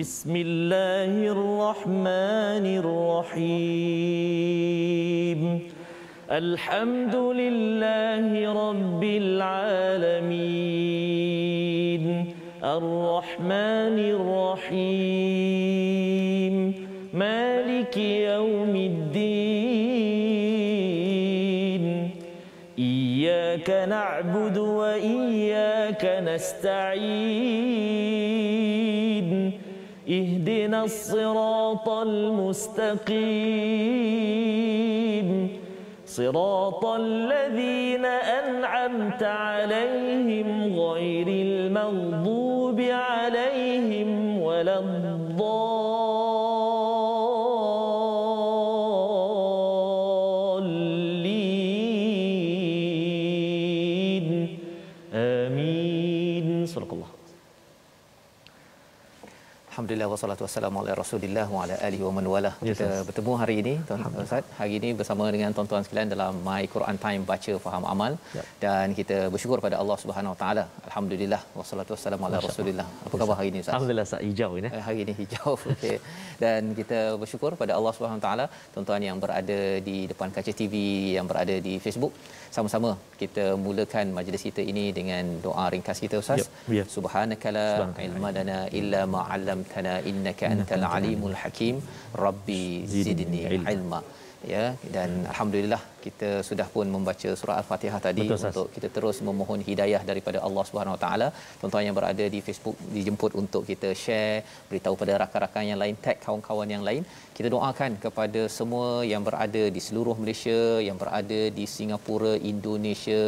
Bismillahirrahmanirrahim. Alhamdulillahi rabbil alamin. Ar-Rahmanir Rahim. Maliki yaumiddin. Iyyaka na'budu wa iyyaka nasta'in. Ihdinas siratal mustaqim. Siratal ladzina an'amta 'alaihim ghairil maghdubi 'alaihim waladdallin. Amin. Subhanallah. Alhamdulillah wassalatu wassalamu ala Rasulillah wa ala alihi wa man walah. Kita bertemu hari ini tuan-tuan Ustaz. Hari ini bersama dengan tuan-tuan sekalian dalam My Quran Time baca faham amal. Dan kita bersyukur pada Allah Subhanahu wa taala. Alhamdulillah wassalatu wassalamu ala Rasulillah. Apa khabar hari ini Ustaz? Alhamdulillah Ustaz, hijau ini. Hari ini hijau. Okey. Dan kita bersyukur pada Allah Subhanahu wa taala, tuan-tuan yang berada di depan kaca TV, yang berada di Facebook, sama-sama kita mulakan majlis kita ini dengan doa ringkas kita Ustaz. Subhanakala ilma lana illa ma 'allamtana innaka antal alimul hakim. Rabbi zidni ilma. Ya, dan alhamdulillah kita sudah pun membaca surah Al-Fatihah tadi. Betul, untuk kita terus memohon hidayah daripada Allah Subhanahu Wa Taala. Tuan-tuan yang berada di Facebook dijemput untuk kita share, beritahu pada rakan-rakan yang lain, tag kawan-kawan yang lain. Kita doakan kepada semua yang berada di seluruh Malaysia, yang berada di Singapura, Indonesia,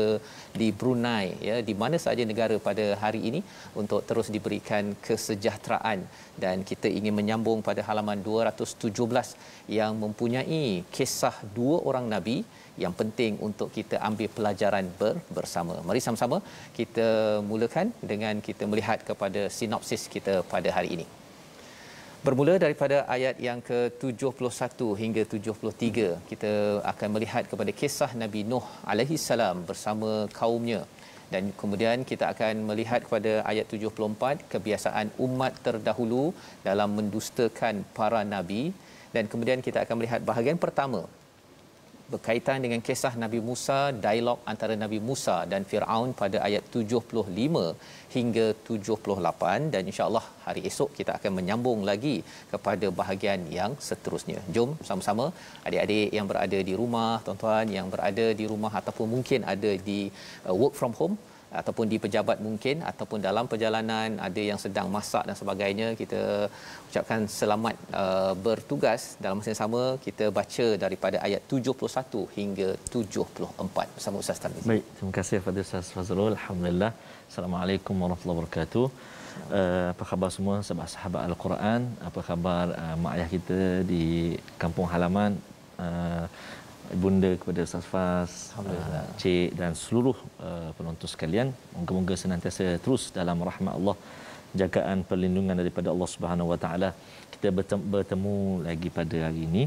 di Brunei, ya, di mana sahaja negara pada hari ini, untuk terus diberikan kesejahteraan. Dan kita ingin menyambung pada halaman 217 yang mempunyai kisah dua orang nabi yang penting untuk kita ambil pelajaran bersama. Mari sama-sama kita mulakan dengan kita melihat kepada sinopsis kita pada hari ini. Bermula daripada ayat yang ke-71 hingga 73, kita akan melihat kepada kisah Nabi Nuh alaihi salam bersama kaumnya. Dan kemudian kita akan melihat kepada ayat 74, kebiasaan umat terdahulu dalam mendustakan para nabi. Dan kemudian kita akan melihat bahagian pertama berkaitan dengan kisah Nabi Musa, dialog antara Nabi Musa dan Firaun pada ayat 75 hingga 78, dan insya-Allah hari esok kita akan menyambung lagi kepada bahagian yang seterusnya. Jom sama-sama adik-adik yang berada di rumah, tuan-tuan yang berada di rumah ataupun mungkin ada di work from home ataupun di pejabat mungkin, ataupun dalam perjalanan, ada yang sedang masak dan sebagainya, kita ucapkan selamat bertugas. Dalam masa yang sama kita baca daripada ayat 71 hingga 74 bersama Ustaz Tarmizi. Baik, terima kasih kepada Ustaz Fazrul. Alhamdulillah. Assalamualaikum warahmatullahi wabarakatuh. Apa khabar semua sahabat-sahabat Al-Quran? Apa khabar mak ayah kita di kampung halaman? Bunda kepada Ustaz Faz, Cik dan seluruh penonton sekalian, moga-moga senantiasa terus dalam rahmat Allah, jagaan perlindungan daripada Allah Subhanahu Wa Taala. Kita bertemu lagi pada hari ini.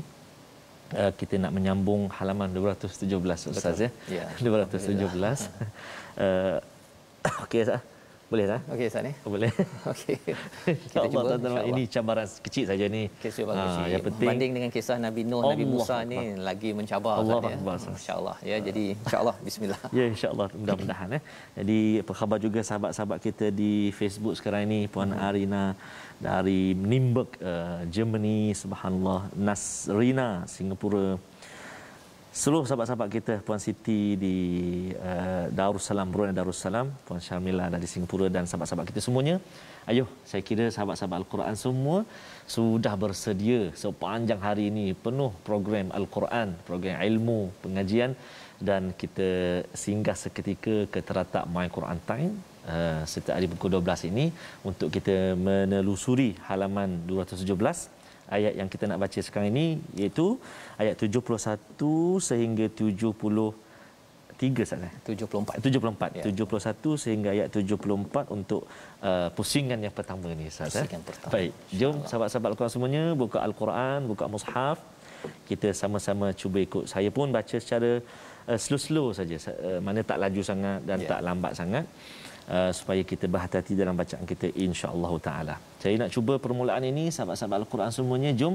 Kita nak menyambung halaman 217 Ustaz. Ya. 217. Okey Ustaz. Boleh tak? Okey Ustaz ni. Boleh. Okey. Kita cuba. Ini cabaran kecil saja ni. Kisah bagus. Yang penting banding dengan kisah Nabi Nuh, Nabi Musa ni lagi mencabar Ustaz ya. Insya-Allah ya. Jadi insya-Allah bismillah. Ya insya-Allah, mudah-mudahan Jadi apa khabar juga sahabat-sahabat kita di Facebook sekarang ini, Puan Arina dari Nuremberg, Germany, subhanallah, Nasrina Singapura, seluruh sahabat-sahabat kita, Puan Siti di Darussalam, Brunei Darussalam, Puan Syamila dari Singapura, dan sahabat-sahabat kita semuanya. Ayuh, saya kira sahabat-sahabat Al-Quran semua sudah bersedia sepanjang hari ini penuh program Al-Quran, program ilmu, pengajian, dan kita singgah seketika ke teratak My Quran Time setiap hari pukul 12 ini untuk kita menelusuri halaman 217. Ayat yang kita nak baca sekarang ini iaitu ayat 71 sehingga 73 sahaja. 74. 71 sehingga ayat 74 untuk pusingan yang pertama ni Ustaz. Baik, jom sahabat-sahabat Al-Quran semuanya buka Al-Quran, buka mushaf. Kita sama-sama cuba ikut. Saya pun baca secara slow-slow saja. Mana tak laju sangat dan tak lambat sangat. supaya kita berhati-hati dalam bacaan kita insya-Allah taala. Saya nak cuba permulaan ini sahabat-sahabat Al-Quran semuanya, jom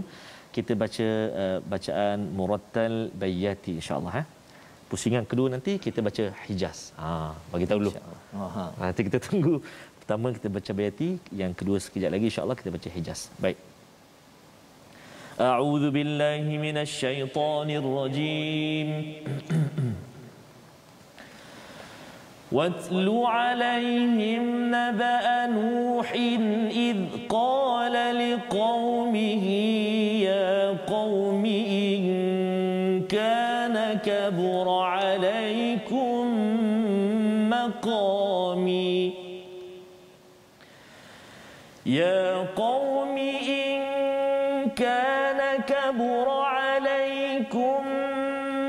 kita baca bacaan murattal bayati insya-Allah. Pusingan kedua nanti kita baca Hijaz. Bagi tahu dulu. Nanti kita tunggu. Pertama kita baca bayati, yang kedua sekejap lagi insya-Allah kita baca Hijaz. Baik. A'udzu billahi minasy syaithanir rajim. واتل عليهم نبأ نوح إذ قال لقومه يا قوم إن كان كبر عليكم مقامي يا قوم إن كان كبر عليكم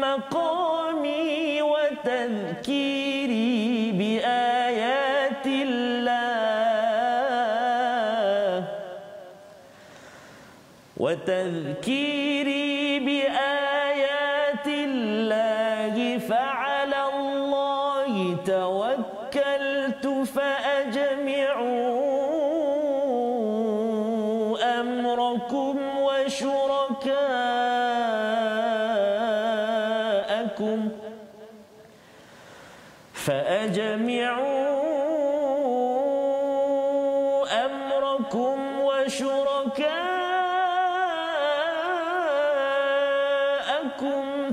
مقامي وتذكيري بآيات الله فعلى الله توكلت فأجمعوا أمركم وشركاءكم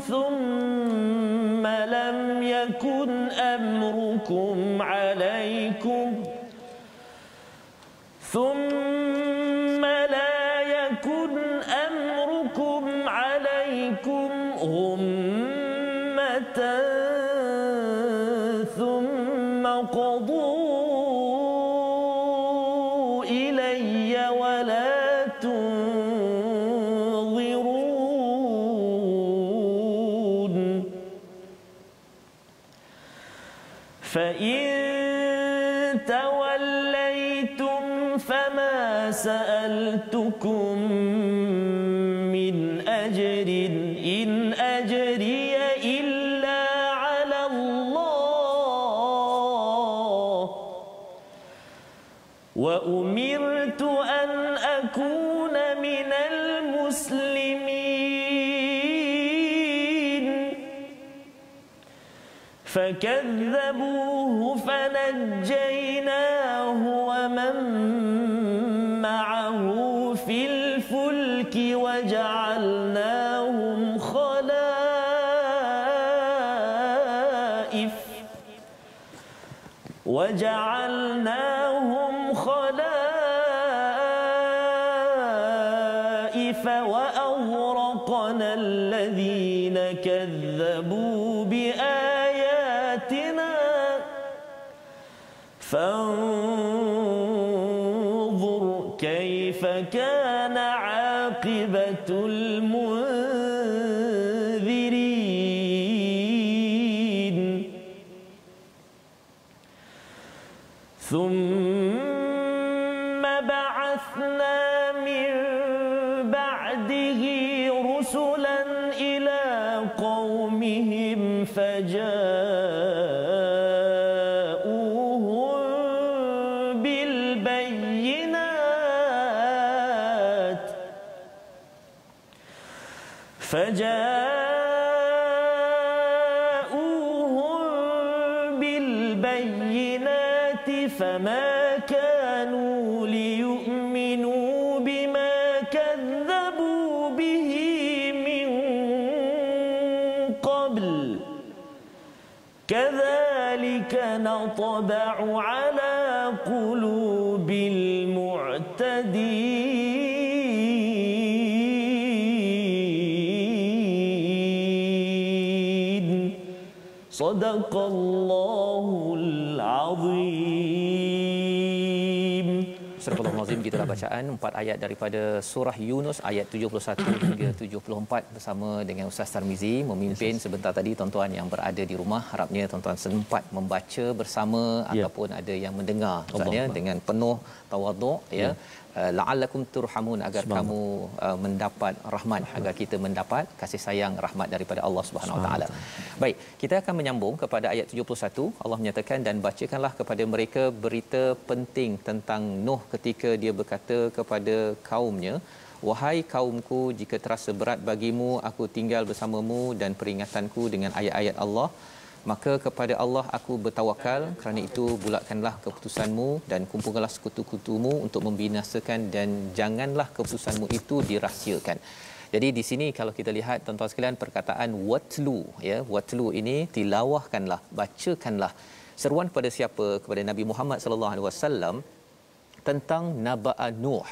ثم لم يكن أمركم عليكم ثم لا يكن أمركم عليكم غمة ثم قضوا إلي ولا تنظرون فإن توليتم فما سألتكم من أجر إن أجري إلا على الله وأمرت أن أكون من المسلمين فكذبوه فنجيناه ومن معه في الفلك وجعلناهم خلائف وأغرقنا الذين كذبوا بآياتنا فانظر كيف كان عاقبة المنذرين ثم بعثنا من بعده رسلا إلى قومهم فجاءوهم بالبينات فما كانوا ليؤمنوا بما كذبوا به من قبل كذلك نطبع على قلوب المعتدين صدق الله العظيم. Astagfirullahalazim, gitulah bacaan 4 ayat daripada surah Yunus ayat 71 hingga 74 bersama dengan Ustaz Tarmizi memimpin sebentar tadi. Tuan-tuan yang berada di rumah, harapnya tuan-tuan sempat membaca bersama ataupun ada yang mendengar maksudnya dengan penuh tawaduk ya. La'allakum turhamun, agar kamu mendapat rahmat, agar kita mendapat kasih sayang rahmat daripada Allah Subhanahu Wa Taala. Baik, kita akan menyambung kepada ayat 71. Allah menyatakan, dan bacakanlah kepada mereka berita penting tentang Nuh ketika dia berkata kepada kaumnya, wahai kaumku, jika terasa berat bagimu aku tinggal bersamamu dan peringatanku dengan ayat-ayat Allah, maka kepada Allah aku bertawakal. Kerana itu bulatkanlah keputusanmu dan kumpulkanlah sekutu-kutumu untuk membinasakan, dan janganlah keputusanmu itu dirahsiakan. Jadi di sini kalau kita lihat tuan-tuan sekalian, perkataan watlu ya, watlu ini tilawahkanlah, bacakanlah. Seruan kepada siapa? Kepada Nabi Muhammad sallallahu alaihi wasallam tentang Naba'a Nuh.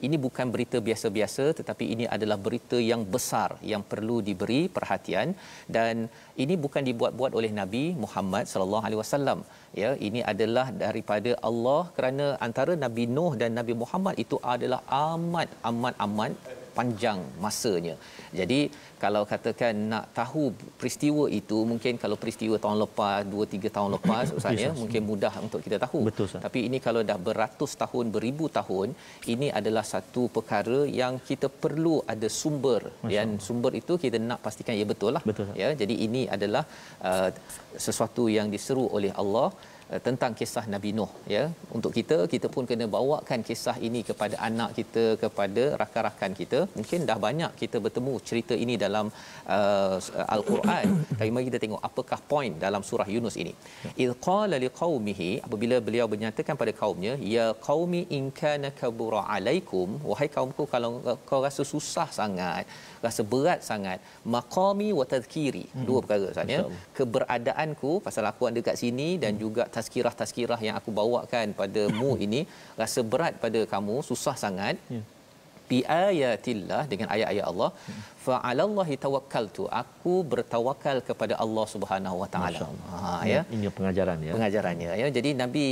Ini bukan berita biasa-biasa, tetapi ini adalah berita yang besar yang perlu diberi perhatian, dan ini bukan dibuat-buat oleh Nabi Muhammad sallallahu alaihi wasallam. Ya, ini adalah daripada Allah, kerana antara Nabi Nuh dan Nabi Muhammad itu adalah amat panjang masanya. Jadi kalau katakan nak tahu peristiwa itu, mungkin kalau peristiwa tahun lepas 2-3 tahun lepas usahanya mungkin mudah untuk kita tahu. Betul, tapi ini kalau dah beratus tahun, beribu tahun, ini adalah satu perkara yang kita perlu ada sumber, dan sumber itu kita nak pastikan ia betul lah. Betul. Ya, jadi ini adalah sesuatu yang diseru oleh Allah tentang kisah Nabi Nuh ya. Untuk kita pun kena bawakan kisah ini kepada anak kita, kepada rakan-rakan kita. Mungkin dah banyak kita bertemu cerita ini dalam Al-Quran. Tapi mari kita tengok apakah poin dalam surah Yunus ini. Idh qala liqaumihi, apabila beliau menyatakan pada kaumnya, ya qaumi in kana kabura alaikum, wahai kaumku, kalau kau rasa susah sangat, rasa berat sangat, maqami wa tadhkiri, dua perkara sebenarnya, keberadaanku, pasal aku ada kat sini, dan juga tazkirah-tazkirah yang aku bawakan padamu ini rasa berat pada kamu, susah sangat. Bi ayatillah, dengan ayat-ayat Allah. Fa 'alallahi tawakkaltu, aku bertawakal kepada Allah Subhanahu Wa Taala. Ya, ini pengajaran ya. Pengajarannya ya. Jadi Nabi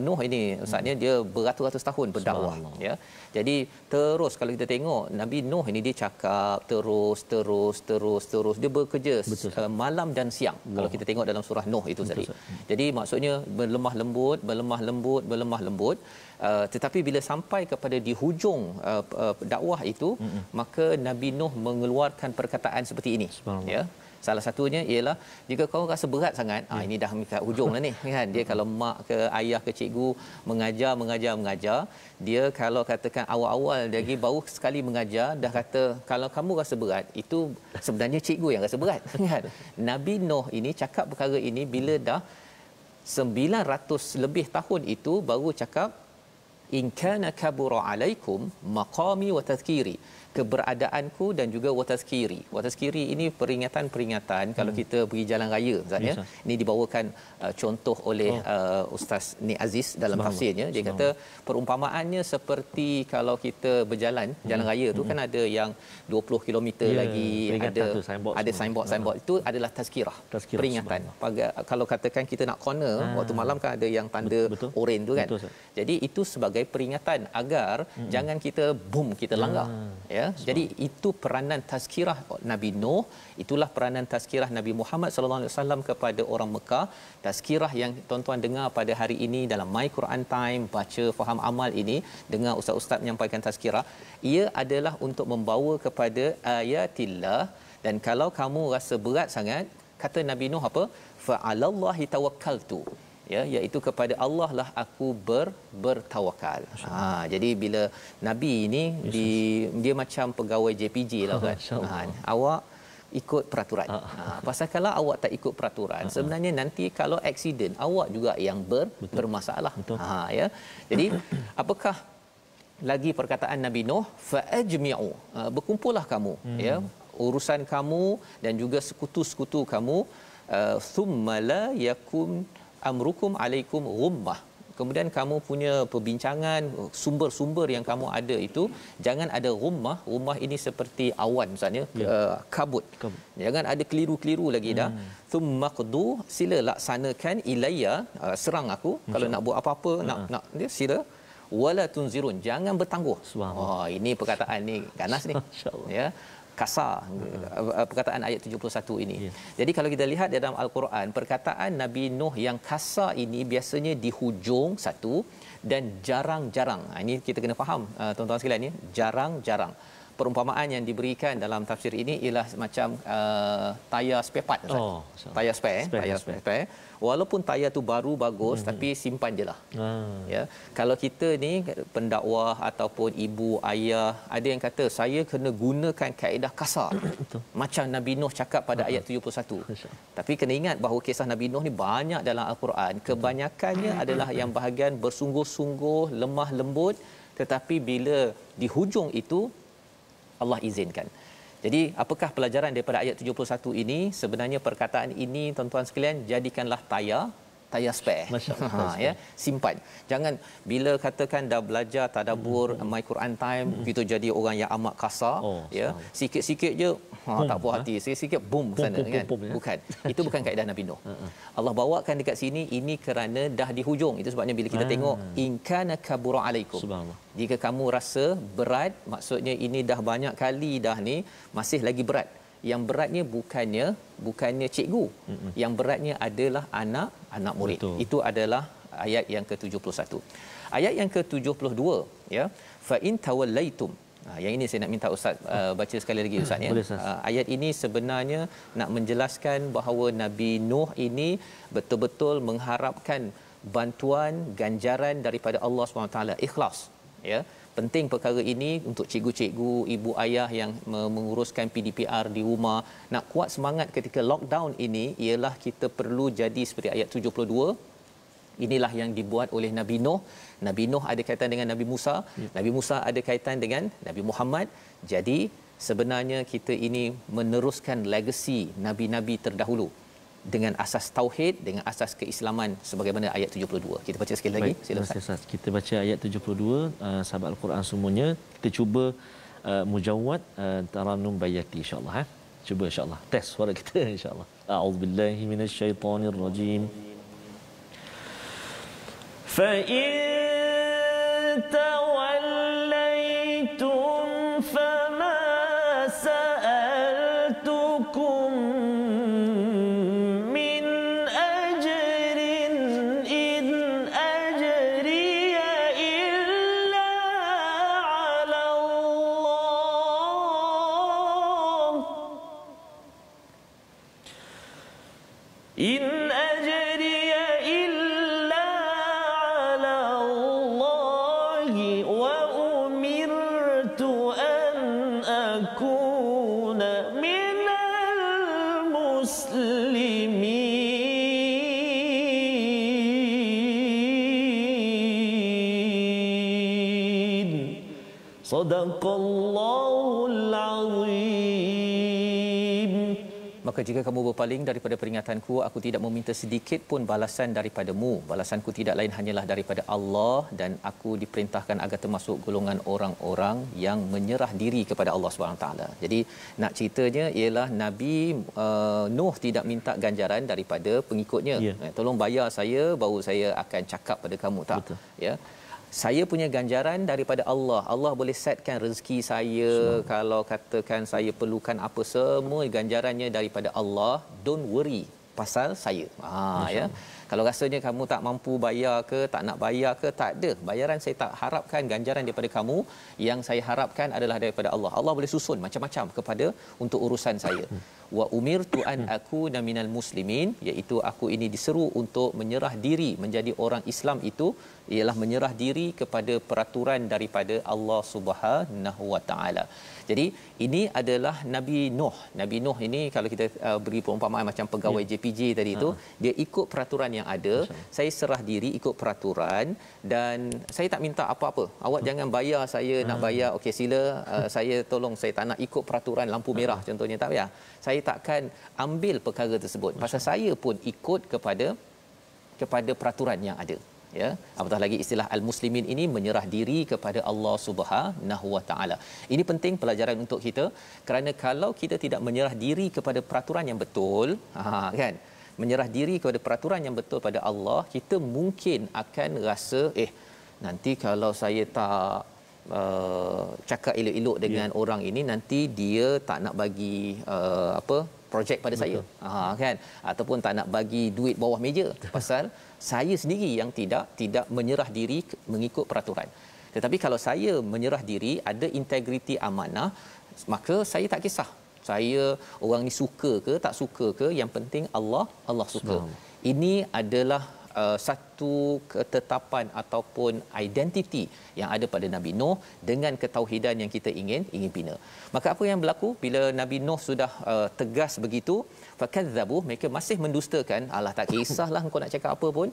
Nuh ini ustaznya dia beratus-ratus tahun berdakwah ya. Jadi terus kalau kita tengok Nabi Nuh ini, dia cakap terus dia bekerja malam dan siang. Kalau kita tengok dalam surah Nuh itu tadi. Jadi maksudnya berlemah lembut. Tetapi bila sampai kepada di hujung dakwah itu, maka Nabi Nuh mengeluarkan perkataan seperti ini ya. Salah satunya ialah, jika kau rasa berat sangat, ini dah dekat hujung lah ni kan. Dia kalau mak ke ayah ke cikgu mengajar, dia kalau katakan awal-awal lagi baru sekali mengajar dah kata kalau kamu rasa berat, itu sebenarnya cikgu yang rasa berat kan. Nabi Nuh ini cakap perkara ini bila dah 900 lebih tahun itu baru cakap in kana kabura alaikum maqami wa tadhkiri, keberadaanku dan juga watazkiri. Watazkiri ini peringatan kalau kita pergi jalan raya misalnya. Ini dibawakan contoh oleh Ustaz Ni Aziz dalam tafsirnya. Dia kata perumpamaannya seperti kalau kita berjalan jalan raya tu kan ada yang 20 km lagi ada signboard itu adalah tazkirah, peringatan. Kalau katakan kita nak corner waktu malam kan ada yang tanda oren tu kan. Jadi itu sebagai peringatan agar jangan kita kita langgar ya. Jadi itu peranan tazkirah Nabi Nuh, itulah peranan tazkirah Nabi Muhammad sallallahu alaihi wasallam kepada orang Mekah. Tazkirah yang tuan-tuan dengar pada hari ini dalam My Quran Time, baca faham amal ini, dengar ustaz-ustaz menyampaikan tazkirah, ia adalah untuk membawa kepada ayatillah. Dan kalau kamu rasa berat sangat, kata Nabi Nuh apa? Fa 'alallahi tawakkaltu, ya, iaitu kepada Allah lah aku bertawakal. Jadi bila Nabi ini dia macam pegawai JPJ lah kan. Awak ikut peraturan. Pasal kalau awak tak ikut peraturan, sebenarnya nanti kalau aksiden awak juga yang bermasalah. Ya. Jadi apakah lagi perkataan Nabi Nuh, fa ajmi'u, berkumpullah kamu ya, urusan kamu dan juga sekutu-sekutu kamu, thumma la yakun amrukum alaikum ghummah, kemudian kamu punya perbincangan, sumber-sumber yang kamu ada itu jangan ada ghummah. Ghummah ini seperti awan misalnya, kabut. Jangan ada keliru-keliru lagi dah. Thumma qdu, sila laksanakan ilayya, serang aku. Kalau nak buat apa-apa, nak dia sila. wala tunzirun, jangan bertangguh. Subhanallah. Oh, ini perkataan ni ganas ni. Masya-Allah. Ya. Kasar perkataan ayat 71 ini. Yeah. Jadi kalau kita lihat dalam al-Quran, perkataan Nabi Nuh yang kasar ini biasanya di hujung satu dan jarang-jarang. Ini kita kena faham tuan-tuan sekalian, ya, jarang-jarang. Perumpamaan yang diberikan dalam tafsir ini ialah macam tayar spare part. Tayar spare. Walaupun tayar tu baru bagus, tapi simpan je lah. Ya. Kalau kita ni pendakwah ataupun ibu, ayah, ada yang kata saya kena gunakan kaedah kasar. Macam Nabi Nuh cakap pada ayat 71. Tapi kena ingat bahawa kisah Nabi Nuh ni banyak dalam al-Quran. Kebanyakannya adalah yang bahagian bersungguh-sungguh, lemah lembut, tetapi bila di hujung itu Allah izinkan. Jadi apakah pelajaran daripada ayat 71 ini? Sebenarnya perkataan ini tuan-tuan sekalian, jadikanlah tayar spare. Ya, simpan. Jangan bila katakan dah belajar tadabbur My Quran Time, kita jadi orang yang amat kasar, ya. Sikit-sikit je tak puas hati, sikit-sikit boom sana kan. Bukan. Itu bukan kaedah Nabi Nuh. Allah bawakan dekat sini ini kerana dah di hujung. Itu sebabnya bila kita tengok in kana kabura alaikum. Subhanallah. Jika kamu rasa berat, maksudnya ini dah banyak kali dah ni, masih lagi berat. Yang beratnya bukannya cikgu. Yang beratnya adalah anak murid. Betul. Itu adalah ayat yang ke-71. Ayat yang ke-72, ya, fa in tawallaitum. Yang ini saya nak minta ustaz baca sekali lagi ustaz, ya. Ayat ini sebenarnya nak menjelaskan bahawa Nabi Nuh ini betul-betul mengharapkan bantuan ganjaran daripada Allah SWT, ikhlas, ya. Penting perkara ini untuk cikgu-cikgu, ibu ayah yang menguruskan PDPR di rumah. Nak kuat semangat ketika lockdown ini ialah kita perlu jadi seperti ayat 72. Inilah yang dibuat oleh Nabi Nuh. Nabi Nuh ada kaitan dengan Nabi Musa. Nabi Musa ada kaitan dengan Nabi Muhammad. Jadi sebenarnya kita ini meneruskan legasi nabi-nabi terdahulu dengan asas tauhid, dengan asas keislaman sebagaimana ayat 72. Kita baca sekali lagi. Silakan Ustaz. Kita baca ayat 72, sahabat Al-Quran semuanya. Kita cuba mujawwad Taranum Bayati insya-Allah, Cuba insya-Allah test suara kita insya-Allah. A'udzubillahi minasyaitonirrajim. Fa in tawallaytum fama sa'altukum in ajriya illa ala Allahi wa umirtu an akuna minal muslimin. Sadaqallahul azim. Maka jika kamu berpaling daripada peringatanku, aku tidak meminta sedikit pun balasan daripadamu. Balasanku tidak lain hanyalah daripada Allah, dan aku diperintahkan agar termasuk golongan orang-orang yang menyerah diri kepada Allah SWT. Jadi nak ceritanya ialah Nabi Nuh tidak minta ganjaran daripada pengikutnya. Tolong bayar saya baru saya akan cakap pada kamu, tak. Betul. Ya. Saya punya ganjaran daripada Allah. Allah boleh setkan rezeki saya. Kalau katakan saya perlukan apa, semua ganjarannya daripada Allah. Don't worry pasal saya. Ya. Kalau rasanya kamu tak mampu bayar ke, tak nak bayar ke, tak ada. Bayaran saya tak harapkan, ganjaran daripada kamu. Yang saya harapkan adalah daripada Allah. Allah boleh susun macam-macam kepada untuk urusan saya. Wa umirtu an akuna minal muslimin, iaitu aku ini diseru untuk menyerah diri menjadi orang Islam. Itu ialah menyerah diri kepada peraturan daripada Allah Subhanahu wa taala. Jadi ini adalah Nabi Nuh. Nabi Nuh ini kalau kita beri perumpamaan macam pegawai JPJ tadi itu, dia ikut peraturan yang ada. Saya serah diri ikut peraturan dan saya tak minta apa-apa. Awak jangan bayar saya, nak bayar okey sila, saya tolong, saya tak nak ikut peraturan lampu merah contohnya, tak payah. Saya takkan ambil perkara tersebut pasal saya pun ikut kepada peraturan yang ada. Ya, apatah lagi istilah al-muslimin ini menyerah diri kepada Allah Subhanahu wa taala. Ini penting pelajaran untuk kita, kerana kalau kita tidak menyerah diri kepada peraturan yang betul, kan, menyerah diri kepada peraturan yang betul pada Allah, kita mungkin akan rasa nanti kalau saya tak cakap elok-elok dengan orang ini, nanti dia tak nak bagi projek pada saya, kan, ataupun tak nak bagi duit bawah meja pasal saya sendiri yang tidak menyerah diri mengikut peraturan. Tetapi kalau saya menyerah diri, ada integriti amanah, maka saya tak kisah saya orang ni suka ke tak suka ke, yang penting Allah suka. Ini adalah satu ketetapan ataupun identiti yang ada pada Nabi Nuh dengan ketauhidan yang kita ingin bina. Maka apa yang berlaku bila Nabi Nuh sudah tegas begitu, fakadzabu, mereka masih mendustakan. Allah tak kisahlah engkau nak cakap apa pun.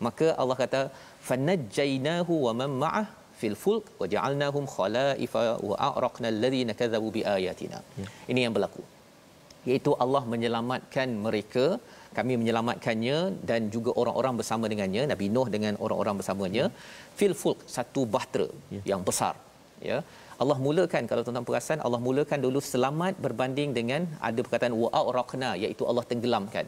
Maka Allah kata fanajjainahu wa man ma'ah fil fulk wa ja'alnahum khalaifa wa a'raqna alladhina kadzabu biayatina. Ini yang berlaku, iaitu Allah menyelamatkan mereka, kami menyelamatkannya dan juga orang-orang bersama dengannya, Nabi Nuh dengan orang-orang bersamanya, fil fulk, satu bahtera yang besar, ya. Allah mulakan, kalau tuan-tuan perasan, Allah mulakan dulu selamat berbanding dengan ada perkataan wa a'raqna, iaitu Allah tenggelamkan.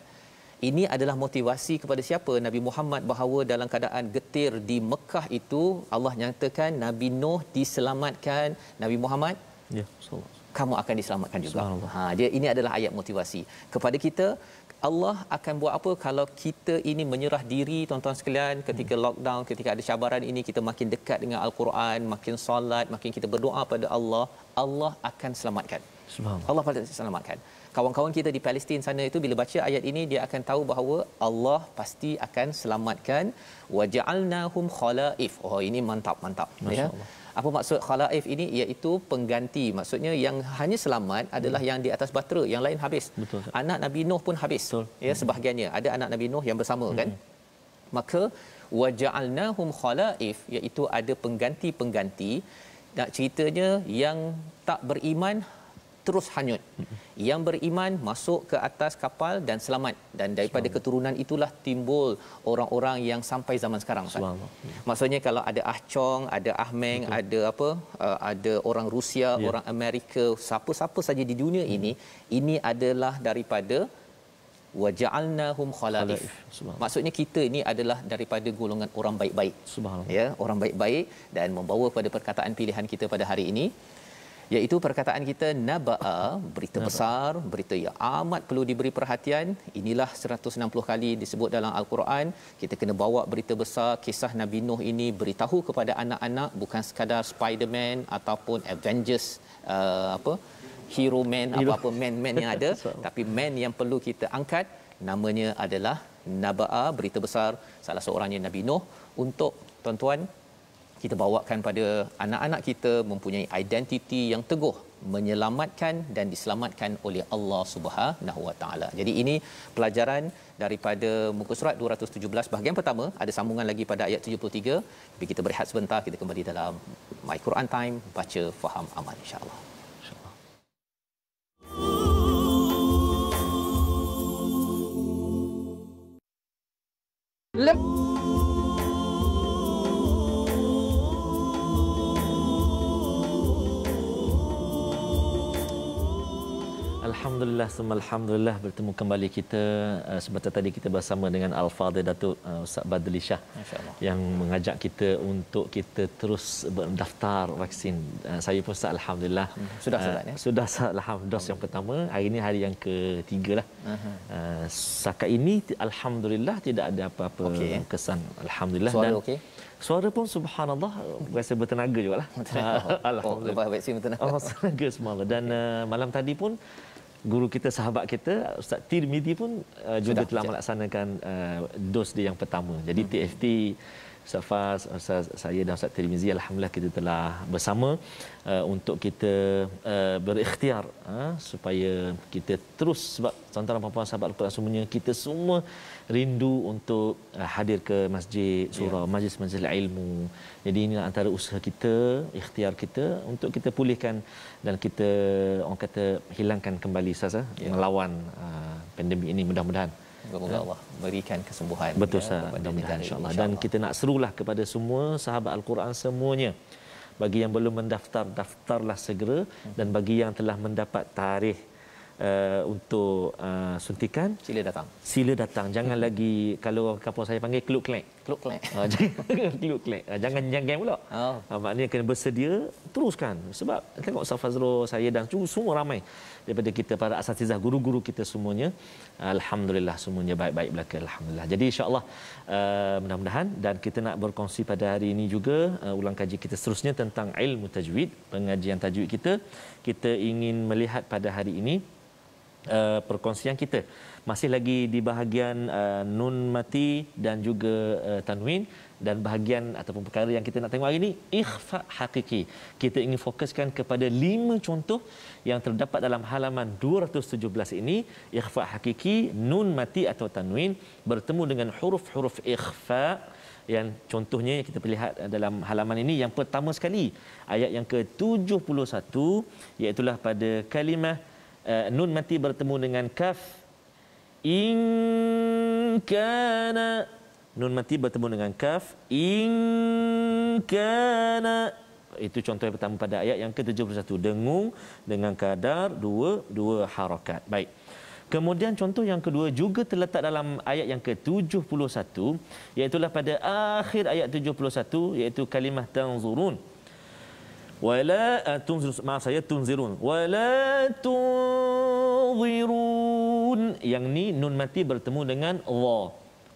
Ini adalah motivasi kepada siapa? Nabi Muhammad, bahawa dalam keadaan getir di Mekah itu Allah nyatakan Nabi Nuh diselamatkan, Nabi Muhammad kamu akan diselamatkan juga. Dia ini adalah ayat motivasi kepada kita. Allah akan buat apa kalau kita ini menyerah diri, tuan-tuan sekalian, ketika lockdown, ketika ada cabaran ini, kita makin dekat dengan Al-Quran, makin solat, makin kita berdoa pada Allah, Allah akan selamatkan. Allah pasti selamatkan. Kawan-kawan kita di Palestin sana itu bila baca ayat ini, dia akan tahu bahawa Allah pasti akan selamatkan. Wa ja'alnahum khalaif. Oh, ini mantap ya. Apa maksud khalaif ini? Iaitu pengganti. Maksudnya yang hanya selamat adalah yang di atas bahtera, yang lain habis. Betul. Anak Nabi Nuh pun habis. Ya, sebahagiannya ada anak Nabi Nuh yang bersama kan. Maka wa ja'alnahum khalaif, iaitu ada pengganti-pengganti. Nak ceritanya yang tak beriman terus hanyut, yang beriman masuk ke atas kapal dan selamat, dan daripada keturunan itulah timbul orang-orang yang sampai zaman sekarang. Maksudnya kalau ada Ah Chong, ada Ah Meng, ada ada orang Rusia, orang Amerika, siapa-siapa saja di dunia ini adalah daripada waja'alnahum khalaif. Maksudnya kita ini adalah daripada golongan orang baik-baik. Ya, orang baik-baik, dan membawa pada perkataan pilihan kita pada hari ini, iaitu perkataan kita naba'a, berita besar, berita yang amat perlu diberi perhatian. Inilah 160 kali disebut dalam Al-Quran. Kita kena bawa berita besar, kisah Nabi Nuh ini, beritahu kepada anak-anak, bukan sekadar Spider-Man ataupun Avengers, hero man, apa-apa man yang ada, tapi man yang perlu kita angkat namanya adalah naba'a, berita besar, salah seorangnya Nabi Nuh, untuk tuan-tuan kita bawakan pada anak-anak kita mempunyai identiti yang teguh, menyelamatkan dan diselamatkan oleh Allah Subhanahu Wa Taala. Jadi ini pelajaran daripada muka surat 217 bahagian pertama. Ada sambungan lagi pada ayat 73. Tapi kita berehat sebentar, kita kembali dalam My Quran Time, baca faham amal, insya-Allah. Alhamdulillah, alhamdulillah, bertemu kembali kita. Sebentar tadi kita bersama dengan Al-Fadhil Datuk Ustaz Badli Shah yang mengajak kita untuk kita terus berdaftar vaksin. Saya pun Ustaz, alhamdulillah sudah alhamdulillah dos yang pertama. Hari ini hari yang ketiga lah. Setakat ini alhamdulillah tidak ada apa-apa kesan, alhamdulillah. Suara dan suara pun subhanallah rasa bertenaga jugalah. Alhamdulillah, vaksin bertenaga. Bertenaga semalam. Dan malam tadi pun guru kita, sahabat kita Ustaz Tirmizi pun juga telah melaksanakan dos dia yang pertama. Jadi TFT, Ustaz Faz, saya dan Ustaz Tirmizi, alhamdulillah kita telah bersama untuk kita berikhtiar supaya kita terus, sebab tuan-tuan dan puan-puan sahabat Al-Quran semuanya, kita semua rindu untuk hadir ke masjid surau, majlis-majlis ilmu. Jadi ini antara usaha kita, ikhtiar kita untuk kita pulihkan dan kita, orang kata, hilangkan kembali Ustaz melawan pandemik ini, mudah-mudahan. Semoga Allah berikan kesembuhan. Betul Ustaz, mudah-mudahan insya-Allah. Dan kita nak serulah kepada semua sahabat Al-Quran semuanya, bagi yang belum mendaftar, daftarlah segera, dan bagi yang telah mendapat tarikh untuk suntikan, sila datang. Jangan lagi, kalau kampung saya panggil kluk klek. Jangan kluk klek. Jangan janggang pula. Maknanya kena bersedia, teruskan. Sebab tengok Ustaz Fazrul, saya dan semua ramai daripada kita, para asatizah, guru-guru kita semuanya, alhamdulillah semuanya baik-baik belaka, alhamdulillah. Jadi insya-Allah mudah-mudahan, dan kita nak berkongsi pada hari ini juga ulang kaji kita seterusnya tentang ilmu tajwid, pengajian tajwid kita ingin melihat pada hari ini perkongsian kita masih lagi di bahagian nun mati dan juga tanwin, dan bahagian ataupun perkara yang kita nak tengok hari ini ikhfa hakiki. Kita ingin fokuskan kepada 5 contoh yang terdapat dalam halaman 217 ini. Ikhfa hakiki, nun mati atau tanwin bertemu dengan huruf-huruf ikhfa, yang contohnya yang kita lihat dalam halaman ini. Yang pertama sekali ayat yang ke-71, iaitu pada kalimah nun mati bertemu dengan kaf. In kana, nun mati bertemu dengan kaf. In kana, itu contoh yang pertama pada ayat yang ke-71, dengung dengan kadar dua harakat. Baik. Kemudian contoh yang kedua juga terletak dalam ayat yang ke-71, iaitu pada akhir ayat 71, iaitu kalimah tanzurun. Wala tunzirun, maaf saya tunzirun. Wala tunzirun. Yang ni nun mati bertemu dengan dha.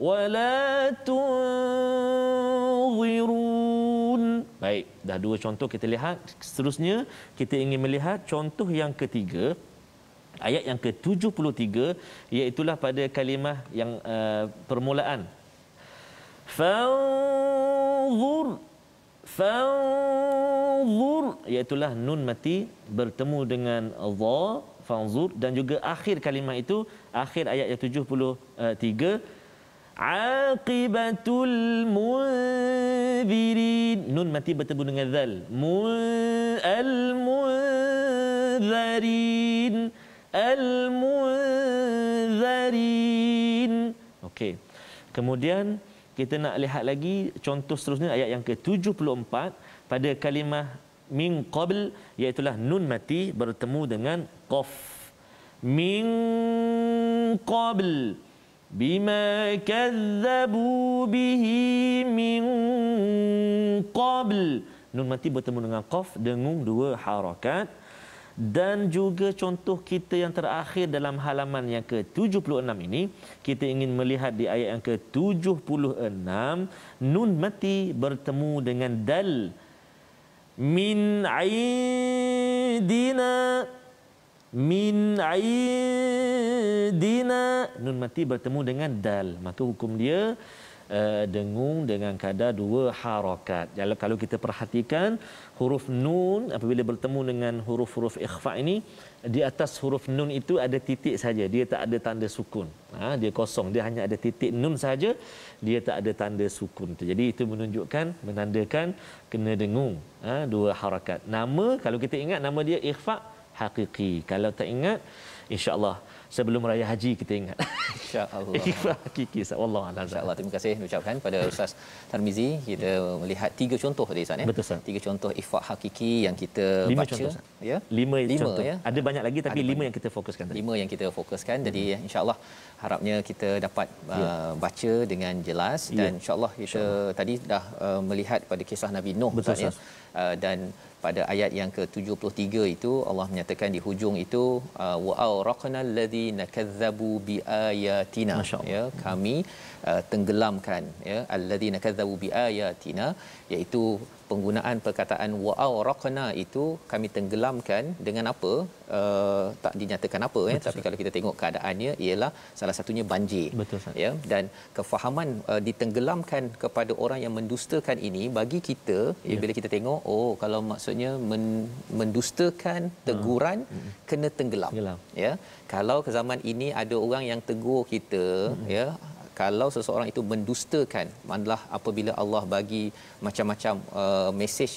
Wala tunzirun. Baik, dah 2 contoh kita lihat. Seterusnya kita ingin melihat contoh yang ketiga, ayat yang ke-73, iaitu pada kalimah yang permulaan. Fanzur, iaitu nun mati bertemu dengan dha, fanzur, dan juga akhir kalimah itu, akhir ayat yang 73, aqibatul munzirin, nun mati bertemu dengan zal, al-munzirin. Okey. Kemudian kita nak lihat lagi contoh seterusnya, ayat yang ke-74 pada kalimah min qabl, iaitu nun mati bertemu dengan qaf. Min qabl bima kazzabu bihi min qabl, nun mati bertemu dengan qaf, dengung 2 harakat. Dan juga contoh kita yang terakhir dalam halaman yang ke-76 ini, kita ingin melihat di ayat yang ke-76, nun mati bertemu dengan dal. Min aidina, min aidina, nun mati bertemu dengan dal, maka hukum dia dengung dengan kadar 2 harakat. Kalau kita perhatikan huruf nun apabila bertemu dengan huruf-huruf ikhfa ini, di atas huruf nun itu ada titik saja, dia tak ada tanda sukun. Dia kosong, dia hanya ada titik nun saja, dia tak ada tanda sukun. Jadi itu menandakan kena dengung 2 harakat. Nama, kalau kita ingat, nama dia ikhfa hakiki. Kalau tak ingat, insya-Allah sebelum raya haji kita ingat. Insya-Allah. Ikhfa hakiki. Wallahu a'lam. Insya-Allah. Terima kasih ucapkan pada Ustaz Tarmizi. Kita melihat 3 contoh tadi Ustaz ya. Betul, Ustaz. 3 contoh ikhfa hakiki yang kita 5 baca contoh, ya. 5 contoh. Ya. Ada banyak lagi tapi 5 yang kita fokuskan tadi. 5 yang kita fokuskan. Jadi insya-Allah harapnya kita dapat baca dengan jelas, dan insya-Allah kita tadi dah melihat pada kisah Nabi Nuh. Betul, Ustaz ya. Dan pada ayat yang ke-73 itu Allah menyatakan di hujung itu wa awraqnal ladzina kazzabu biayatina, ya, kami tenggelamkan ya alladzina kazzabu biayatina, iaitu penggunaan perkataan wa awraqna itu kami tenggelamkan dengan apa, tak dinyatakan apa ya, tapi kalau kita tengok keadaannya ialah salah satunya banjir. Betul, ya, dan kefahaman ditenggelamkan kepada orang yang mendustakan ini bagi kita bila kita tengok, oh kalau maksudnya mendustakan teguran kena tenggelam. Ya, kalau ke zaman ini ada orang yang tegur kita, ya, kalau seseorang itu mendustakan, malah apabila Allah bagi macam-macam mesej,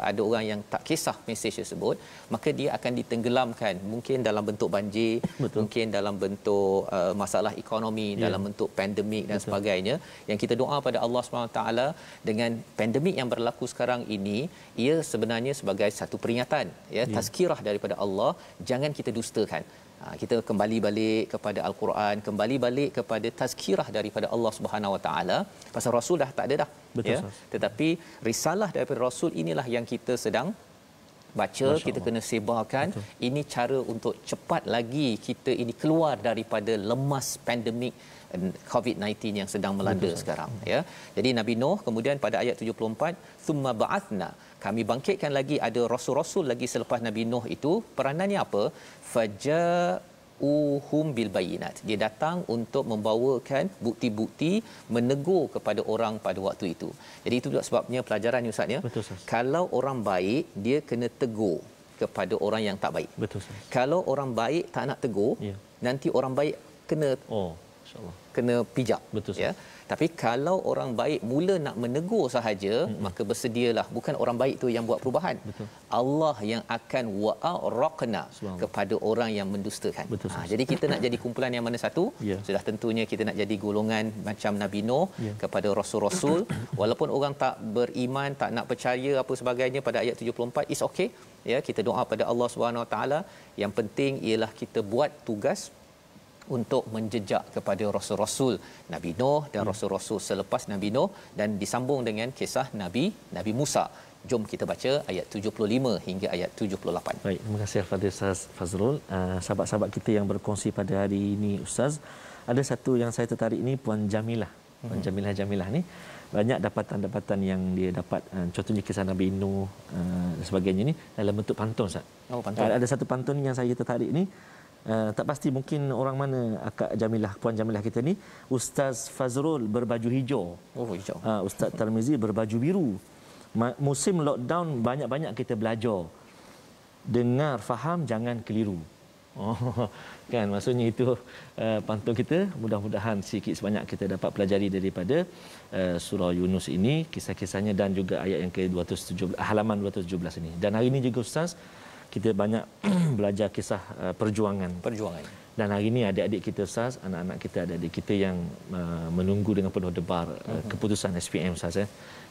ada orang yang tak kisah mesej tersebut, maka dia akan ditenggelamkan, mungkin dalam bentuk banjir, mungkin dalam bentuk masalah ekonomi, dalam bentuk pandemik dan sebagainya. Yang kita doa pada Allah SWT dengan pandemik yang berlaku sekarang ini, ia sebenarnya sebagai satu peringatan, ya, tazkirah daripada Allah, jangan kita dustakan. Kita kembali balik kepada al-Quran, kembali balik kepada tazkirah daripada Allah Subhanahu Wa Taala. Pasal Rasul dah tak ada dah. Betul, Ya. Tetapi risalah daripada Rasul inilah yang kita sedang baca, kita kena sebarkan. Betul. Ini cara untuk cepat lagi kita ini keluar daripada lemas pandemik COVID-19 yang sedang melanda. Betul, sekarang, ya. Jadi Nabi Nuh kemudian pada ayat 74, thumma ba'athna, kami bangkitkan lagi ada rasul-rasul lagi selepas Nabi Nuh itu. Peranannya apa? Faja'uhum bil bayinat, dia datang untuk membawakan bukti-bukti, menegur kepada orang pada waktu itu. Jadi itu juga sebabnya pelajaran ni Ustaz, ya. Betul, Ustaz. Kalau orang baik, dia kena tegur kepada orang yang tak baik. Betul, Ustaz. Kalau orang baik tak nak tegur, ya, nanti orang baik kena insya-Allah kena pijak. Betul, ya. Tapi kalau orang baik mula nak menegur sahaja, maka bersedialah, bukan orang baik tu yang buat perubahan. Betul. Allah yang akan wa'araqna kepada orang yang mendustakan. Betul, jadi kita nak jadi kumpulan yang mana satu? Ya. Sudah tentunya kita nak jadi golongan macam Nabi Nuh, ya, kepada rasul-rasul. Walaupun orang tak beriman, tak nak percaya apa sebagainya pada ayat 74, is okay. Ya, kita doa pada Allah Subhanahu Wa Taala. Yang penting ialah kita buat tugas untuk menjejak kepada rasul-rasul Nabi Nuh dan rasul-rasul selepas Nabi Nuh, dan disambung dengan kisah Nabi Musa. Jom kita baca ayat 75 hingga ayat 78. Baik, terima kasih Al-Fadhil Ustaz Fazrul. Sahabat-sahabat kita yang berkongsi pada hari ini, Ustaz, ada satu yang saya tertarik ni, Puan Jamilah. Puan Jamilah ni banyak dapatan-dapatan yang dia dapat, contohnya kisah Nabi Nuh dan sebagainya ni dalam bentuk pantun, Ustaz. Pantun. Ada satu pantun yang saya tertarik ni. Tak pasti mungkin orang mana Akak Jamilah, Puan Jamilah kita ni. Ustaz Fazrul berbaju hijau. Hijau. Ustaz Tarmizi berbaju biru. Musim lockdown banyak-banyak kita belajar. Dengar, faham, jangan keliru. Kan, maksudnya itu pantun kita. Mudah-mudahan sikit sebanyak kita dapat pelajari daripada surah Yunus ini, kisah-kisahnya dan juga ayat yang ke-217, halaman 217 ini. Dan hari ini juga Ustaz, kita banyak belajar kisah perjuangan. Dan hari ini adik-adik kita Ustaz, anak-anak kita, adik-adik kita yang menunggu dengan penuh debar keputusan SPM, Ustaz.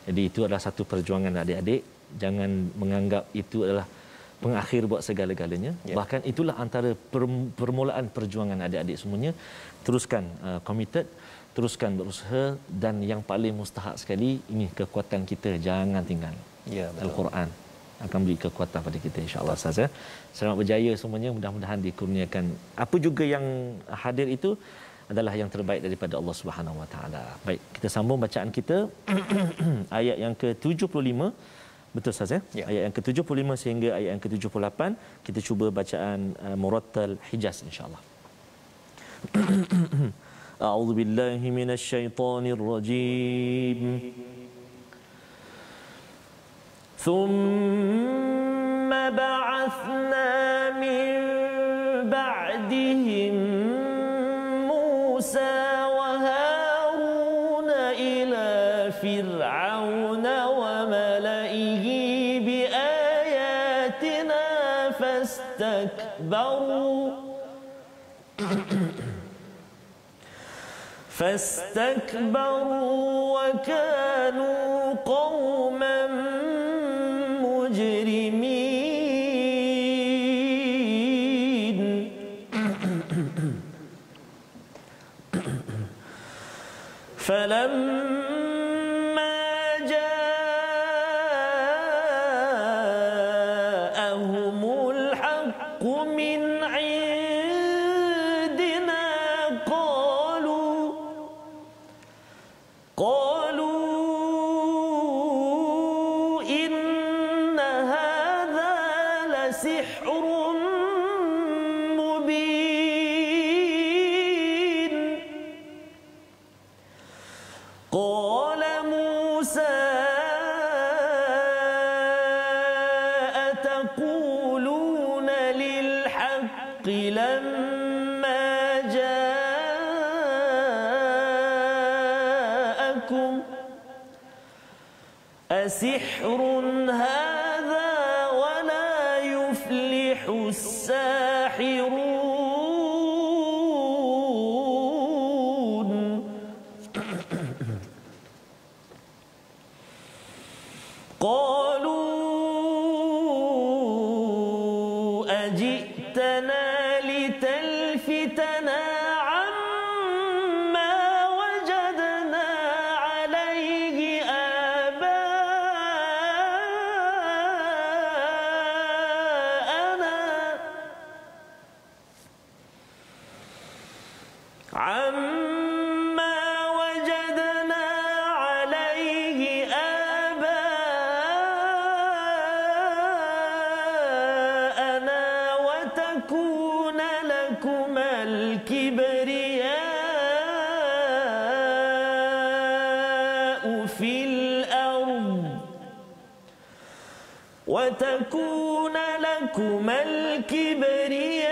Jadi itu adalah satu perjuangan adik-adik. Jangan menganggap itu adalah pengakhir buat segala-galanya. Bahkan itulah antara permulaan perjuangan adik-adik semuanya. Teruskan committed, teruskan berusaha, dan yang paling mustahak sekali, ini kekuatan kita, jangan tinggal. Al-Quran akan beri kekuatan pada kita, insya-Allah, Ustaz. Selamat berjaya semuanya, mudah-mudahan dikurniakan apa juga yang hadir itu adalah yang terbaik daripada Allah Subhanahu Wa Taala. Baik, kita sambung bacaan kita ayat yang ke-75. Betul, Ustaz, ya? Ayat yang ke-75 sehingga ayat yang ke-78. Kita cuba bacaan Murattal Hijaz, insya-Allah. A'udzu billahi minasyaitonir rajim. ثم بعثنا من بعدهم موسى وهارون إلى فرعون وملئه بآياتنا فاستكبروا وكانوا قوما مجرمين. فلما جاءهم الحق من عندنا قالوا إن هذا لسحر مبين. قال موسى أتقولون للحق لما جاءكم أسحر هذا ولا يفلح الساحرون. قالوا أجئتنا لتلفتنا الكبرياء في الأرض وتكون لكما الكبرياء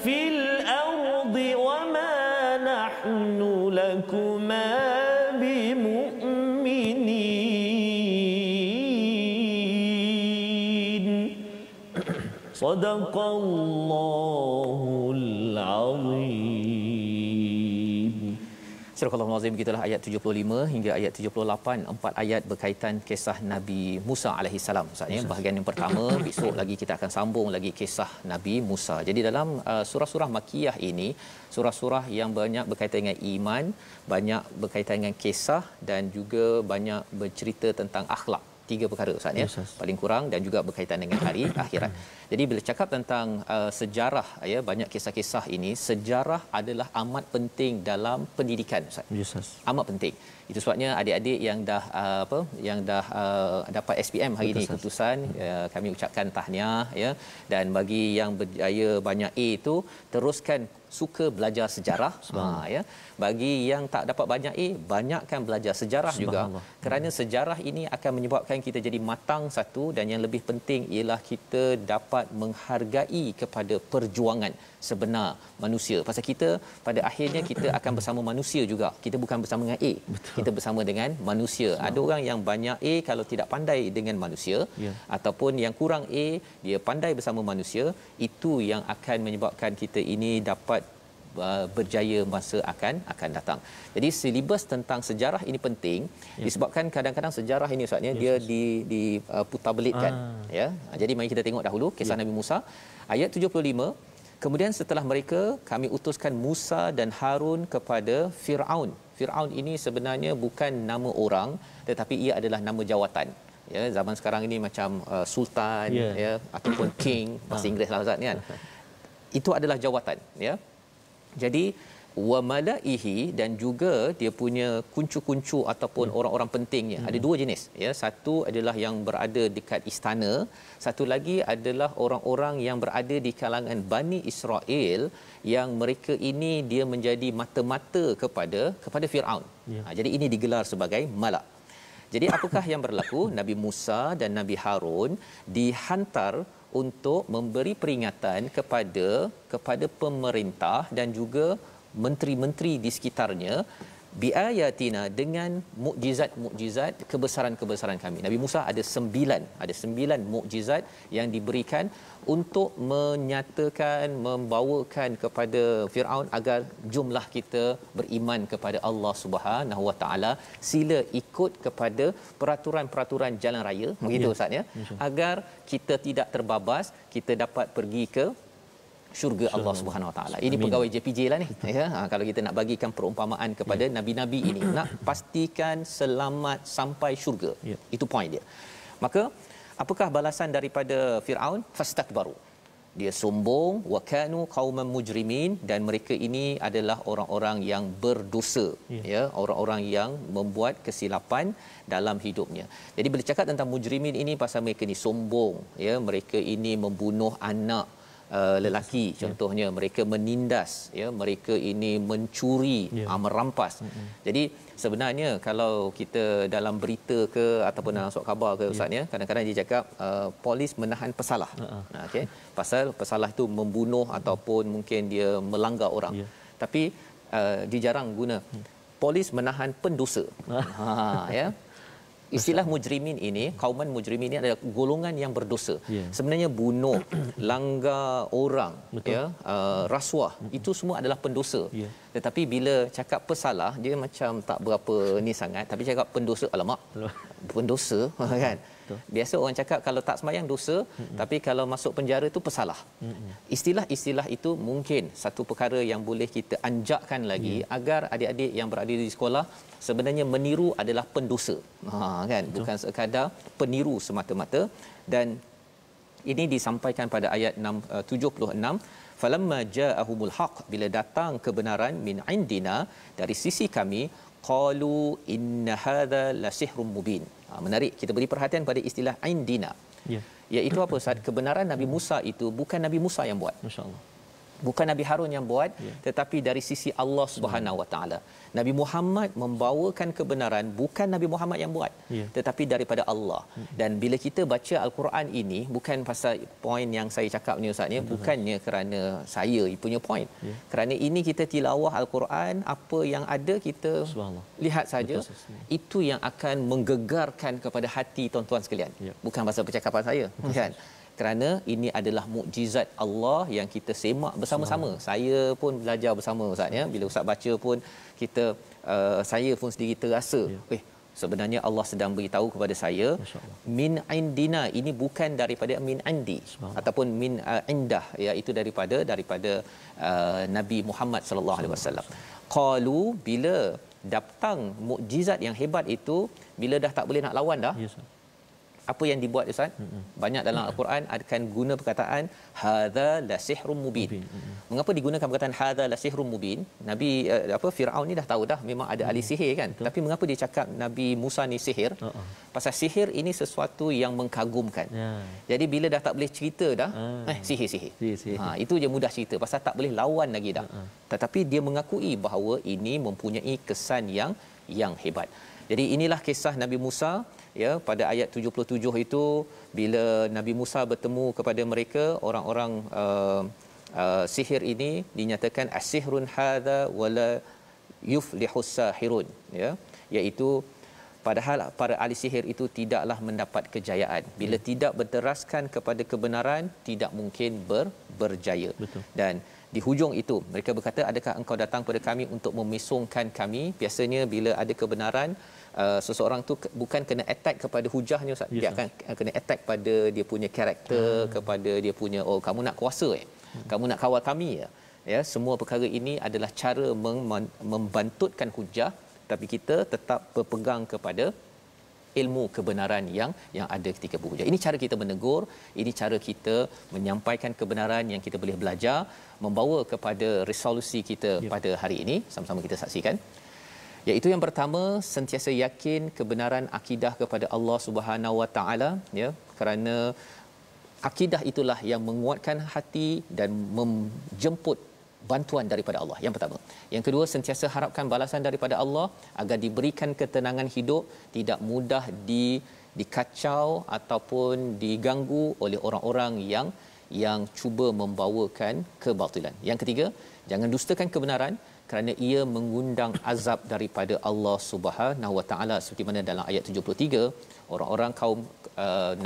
في الأرض وما نحن لكما بمؤمنين صدق الله العظيم. Surah Al-Azim, begitulah ayat 75 hingga ayat 78, 4 ayat berkaitan kisah Nabi Musa alaihissalam. Maksudnya bahagian yang pertama, besok lagi kita akan sambung lagi kisah Nabi Musa. Jadi dalam surah-surah Makkiyah ini, surah-surah yang banyak berkaitan dengan iman, banyak berkaitan dengan kisah dan juga banyak bercerita tentang akhlak. 3 perkara Ustaz ya, paling kurang, dan juga berkaitan dengan hari akhirat. Jadi bila cakap tentang sejarah ya, banyak kisah-kisah ini, sejarah adalah amat penting dalam pendidikan Ustaz. Amat penting. Itu sebabnya adik-adik yang dah dapat SPM hari ini keputusan, kami ucapkan tahniah ya, dan bagi yang berjaya banyak A itu teruskan suka belajar sejarah ya. Bagi yang tak dapat banyak A, banyakkan belajar sejarah juga, kerana sejarah ini akan menyebabkan kita jadi matang satu, dan yang lebih penting ialah kita dapat menghargai kepada perjuangan sebenar manusia. Pasal kita pada akhirnya kita akan bersama manusia juga. Kita bukan bersama dengan A. Betul. Kita bersama dengan manusia. Ada orang yang banyak A kalau tidak pandai dengan manusia, ataupun yang kurang A dia pandai bersama manusia, itu yang akan menyebabkan kita ini dapat berjaya masa akan datang. Jadi silibus tentang sejarah ini penting disebabkan kadang-kadang sejarah ini Ustaz dia diputar-belitkan ya. Jadi mari kita tengok dahulu kisah Nabi Musa ayat 75. Kemudian setelah mereka, kami utuskan Musa dan Harun kepada Firaun. Firaun ini sebenarnya bukan nama orang, tetapi ia adalah nama jawatan. Ya, zaman sekarang ini macam sultan ya, ataupun king, bahasa Inggeris lah Ustaz kan. Itu adalah jawatan ya. Jadi wa malaihi, dan juga dia punya kuncu-kuncu ataupun orang-orang pentingnya. Ada 2 jenis ya. Satu adalah yang berada dekat istana, satu lagi adalah orang-orang yang berada di kalangan Bani Israel, yang mereka ini dia menjadi mata-mata kepada Firaun. Jadi ini digelar sebagai malak. Jadi apakah yang berlaku? Nabi Musa dan Nabi Harun dihantar untuk memberi peringatan kepada pemerintah dan juga menteri-menteri di sekitarnya, biayatina, dengan mukjizat-mukjizat kebesaran-kebesaran kami. Nabi Musa ada 9 mukjizat yang diberikan untuk menyatakan, membawakan kepada Firaun agar jumlah kita beriman kepada Allah Subhanahu Wa Taala, sila ikut kepada peraturan-peraturan jalan raya, begitu Ustaz ya, agar kita tidak terbabas, kita dapat pergi ke syurga Allah Subhanahu Wa Taala. Ini pegawai JPJ lah ni ya. Kalau kita nak bagikan perumpamaan kepada nabi-nabi ini, nak pastikan selamat sampai syurga. Itu point dia. Maka apakah balasan daripada Firaun? Fastakbaru. Dia sombong, wa kanu qauman mujrimin, dan mereka ini adalah orang-orang yang berdosa ya, orang-orang yang membuat kesilapan dalam hidupnya. Jadi bila cakap tentang mujrimin ini, pasal mereka ni sombong ya, mereka ini membunuh anak lelaki contohnya, mereka menindas ya, mereka ini mencuri, merampas. Jadi sebenarnya kalau kita dalam berita ke ataupun dalam surat khabar ke Ustaz ya, kadang-kadang dia cakap polis menahan pesalah. Okey, pasal pesalah itu membunuh ataupun mungkin dia melanggar orang. Tapi dia jarang guna polis menahan pendosa. Ya. Istilah mujrimin ini, kauman mujrimin ini adalah golongan yang berdosa. Sebenarnya bunuh, langgar orang, ya, rasuah, itu semua adalah pendosa. Tetapi bila cakap pesalah, dia macam tak berapa ni sangat, tapi cakap pendosa, alamak, pendosa kan. Biasa orang cakap kalau tak sembahyang dosa, tapi kalau masuk penjara tu pesalah. Istilah-istilah itu mungkin satu perkara yang boleh kita anjakkan lagi agar adik-adik yang berada di sekolah sebenarnya meniru adalah pendosa. Kan, bukan sekadar peniru semata-mata. Dan ini disampaikan pada ayat 76, falamma ja'ahumul haq, bila datang kebenaran min indina, dari sisi kami, qalu inna hadza la sihrun mubin. Menarik kita beri perhatian pada istilah indina. Iaitu apa Ustaz? Kebenaran Nabi Musa itu bukan Nabi Musa yang buat. Masya-Allah. Bukan Nabi Harun yang buat, tetapi dari sisi Allah Subhanahu Wa Taala. Nabi Muhammad membawakan kebenaran bukan Nabi Muhammad yang buat, tetapi daripada Allah. Dan bila kita baca Al-Quran ini, bukan pasal poin yang saya cakap ni Ustaz ni, bukannya kerana saya punya poin. Kerana ini kita tilawah Al-Quran, apa yang ada kita lihat saja, itu yang akan menggegarkan kepada hati tuan-tuan sekalian. Bukan pasal percakapan saya, kan? Kerana ini adalah mukjizat Allah yang kita semak bersama-sama. Saya pun belajar bersama Ustaz ya. Bila Ustaz baca pun kita saya pun sendiri terasa, sebenarnya Allah sedang beritahu kepada saya, min indina, ini bukan daripada min andi ataupun min indah, iaitu daripada Nabi Muhammad sallallahu alaihi wasallam. Qalu, bila datang mukjizat yang hebat itu, bila dah tak boleh nak lawan dah, apa yang dibuat Ustaz? Banyak dalam Al-Quran akan guna perkataan hadza la sihrun mubin. Mengapa digunakan perkataan hadza la sihrun mubin? Nabi Firaun ni dah tahu dah memang ada ahli sihir kan. Tapi mengapa dia cakap Nabi Musa ni sihir? Pasal sihir ini sesuatu yang mengkagumkan. Jadi bila dah tak boleh cerita dah, sihir. Itu je mudah cerita pasal tak boleh lawan lagi dah. Tetapi dia mengakui bahawa ini mempunyai kesan yang hebat. Jadi inilah kisah Nabi Musa ya, pada ayat 77 itu, bila Nabi Musa bertemu kepada mereka orang-orang sihir ini, dinyatakan as-sihrun hadza wala yuflihus sahirun, ya, iaitu padahal para ahli sihir itu tidaklah mendapat kejayaan. Bila tidak berteraskan kepada kebenaran, tidak mungkin berjaya. Betul. Dan di hujung itu mereka berkata, adakah engkau datang kepada kami untuk memisungkan kami? Biasanya bila ada kebenaran, seseorang tu bukan kena attack kepada hujahnya Ustaz. Dia akan kena attack pada dia punya karakter, kepada dia punya, oh kamu nak kuasa kamu nak kawal kami ya. Semua perkara ini adalah cara membantutkan hujah, tapi kita tetap berpegang kepada ilmu kebenaran yang ada ketika berhujah. Ini cara kita menegur, ini cara kita menyampaikan kebenaran yang kita boleh belajar, membawa kepada resolusi kita pada hari ini. Sama-sama kita saksikan. Iaitu yang pertama, sentiasa yakin kebenaran akidah kepada Allah Subhanahu Wa Taala, ya, kerana akidah itulah yang menguatkan hati dan menjemput bantuan daripada Allah. Yang pertama. Yang kedua, sentiasa harapkan balasan daripada Allah agar diberikan ketenangan hidup, tidak mudah dikacau ataupun diganggu oleh orang-orang yang cuba membawakan kebatilan. Yang ketiga, jangan dustakan kebenaran kerana ia mengundang azab daripada Allah Subhanahu Wa Taala, seperti mana dalam ayat 73 orang-orang kaum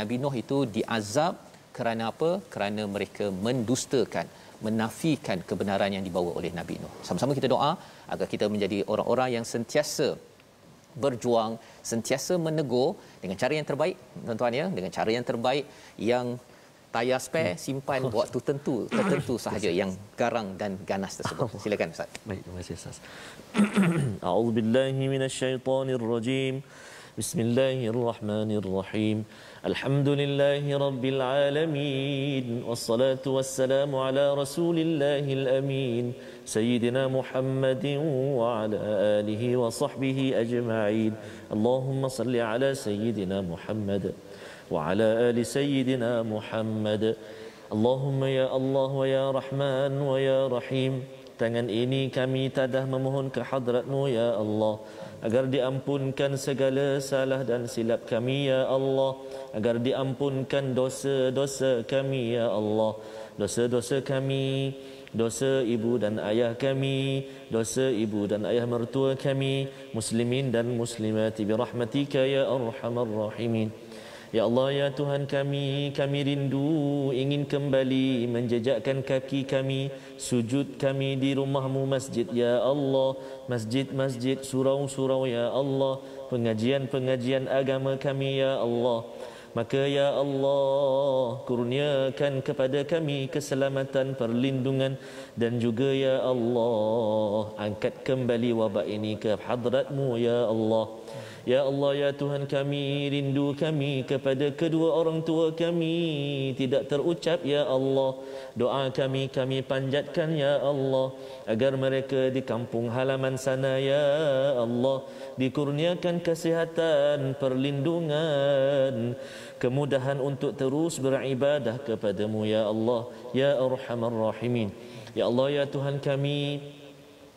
Nabi Nuh itu diazab kerana apa? Kerana mereka mendustakan, menafikan kebenaran yang dibawa oleh Nabi Nuh. Sama-sama kita doa agar kita menjadi orang-orang yang sentiasa berjuang, sentiasa menegur dengan cara yang terbaik, tuan-tuan ya, dengan cara yang terbaik, yang tayar spare simpan waktu tertentu sahaja, yang garang dan ganas tersebut. Silakan Ustaz. Baik, terima kasih Ustaz. A'udzubillahi minasyaitonirrajim. Bismillahirrahmanirrahim. Alhamdulillahi rabbil alamin. Wassalatu wassalamu ala rasulillahil amin. Sayyidina Muhammadin wa ala alihi wa sahbihi ajma'in. Allahumma salli ala Sayyidina Muhammad وعلى آل سيدنا محمد. اللهم يا الله ويا رحمن ويا رحيم. Tangan ini kami tadah memohon ke hadratmu ya Allah, agar diampunkan segala salah dan silap kami ya Allah, agar diampunkan dosa-dosa kami ya Allah, dosa-dosa kami, dosa ibu dan ayah kami, dosa ibu dan ayah mertua kami, muslimin dan muslimati birahmatika ya arhamar rahimin. Ya Allah, ya Tuhan kami rindu ingin kembali menjejakkan kaki kami, sujud kami di rumah-Mu masjid ya Allah, masjid-masjid, surau-surau ya Allah, pengajian-pengajian agama kami ya Allah. Maka ya Allah, kurniakan kepada kami keselamatan, perlindungan, dan juga ya Allah, angkat kembali wabak ini ke hadrat-Mu ya Allah. Ya Allah, ya Tuhan kami, rindu kami kepada kedua orang tua kami tidak terucap, ya Allah. Doa kami panjatkan, ya Allah, agar mereka di kampung halaman sana, ya Allah, dikurniakan kesihatan, perlindungan, kemudahan untuk terus beribadah kepadamu, ya Allah, ya Arhamar Rahimin. Ya Allah, ya Tuhan kami,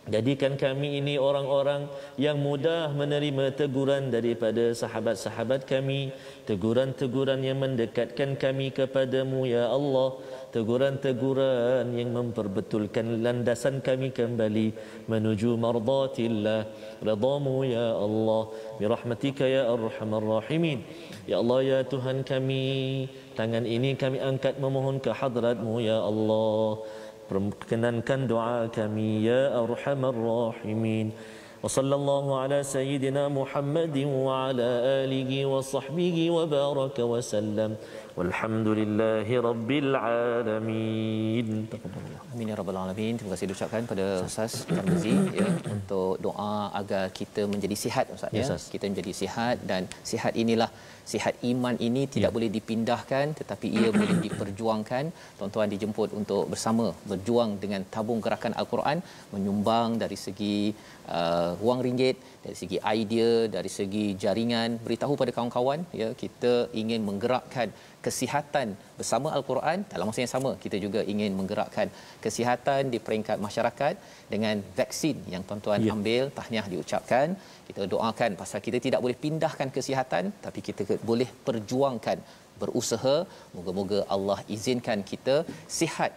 jadikan kami ini orang-orang yang mudah menerima teguran daripada sahabat-sahabat kami, teguran-teguran yang mendekatkan kami kepadamu, ya Allah, teguran-teguran yang memperbetulkan landasan kami kembali menuju mardatillah, redamu, ya Allah, birahmatika ya Arhamar Rahimin. Ya Allah, ya Tuhan kami, tangan ini kami angkat memohon ke hadratmu, ya Allah, perkenankan doa kami, ya Arhamar Rahimin. Wa sallallahu ala sayyidina Muhammadin wa ala alihi wa sahbihi wa baraka wa sallam. Walhamdulillahi rabbil alamin. Amin ya rabbal alamin. Terima kasih diucapkan pada Ustaz Tarmizi ya untuk doa agar kita menjadi sihat, Ustaz ya. Kita menjadi sihat, dan sihat inilah, sihat iman ini tidak boleh dipindahkan, tetapi ia boleh diperjuangkan. Tuan-tuan dijemput untuk bersama berjuang dengan tabung gerakan Al-Quran, menyumbang dari segi wang ringgit, dari segi idea, dari segi jaringan, beritahu pada kawan-kawan ya, kita ingin menggerakkan kesihatan bersama Al-Quran. Dalam masa yang sama kita juga ingin menggerakkan kesihatan di peringkat masyarakat dengan vaksin yang tuan-tuan ambil. Tahniah diucapkan. Kita doakan pasal kita tidak boleh pindahkan kesihatan, tapi kita boleh perjuangkan, berusaha. Moga-moga Allah izinkan kita sihat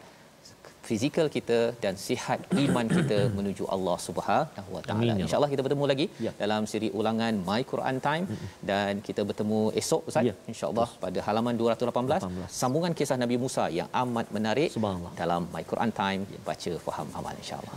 fizikal kita dan sihat iman kita menuju Allah Subhanahu Wa Taala. Insya-Allah kita bertemu lagi dalam siri ulangan My Quran Time, dan kita bertemu esok, Ustaz, insya-Allah pada halaman 218, sambungan kisah Nabi Musa yang amat menarik dalam My Quran Time, baca faham amal, insya-Allah.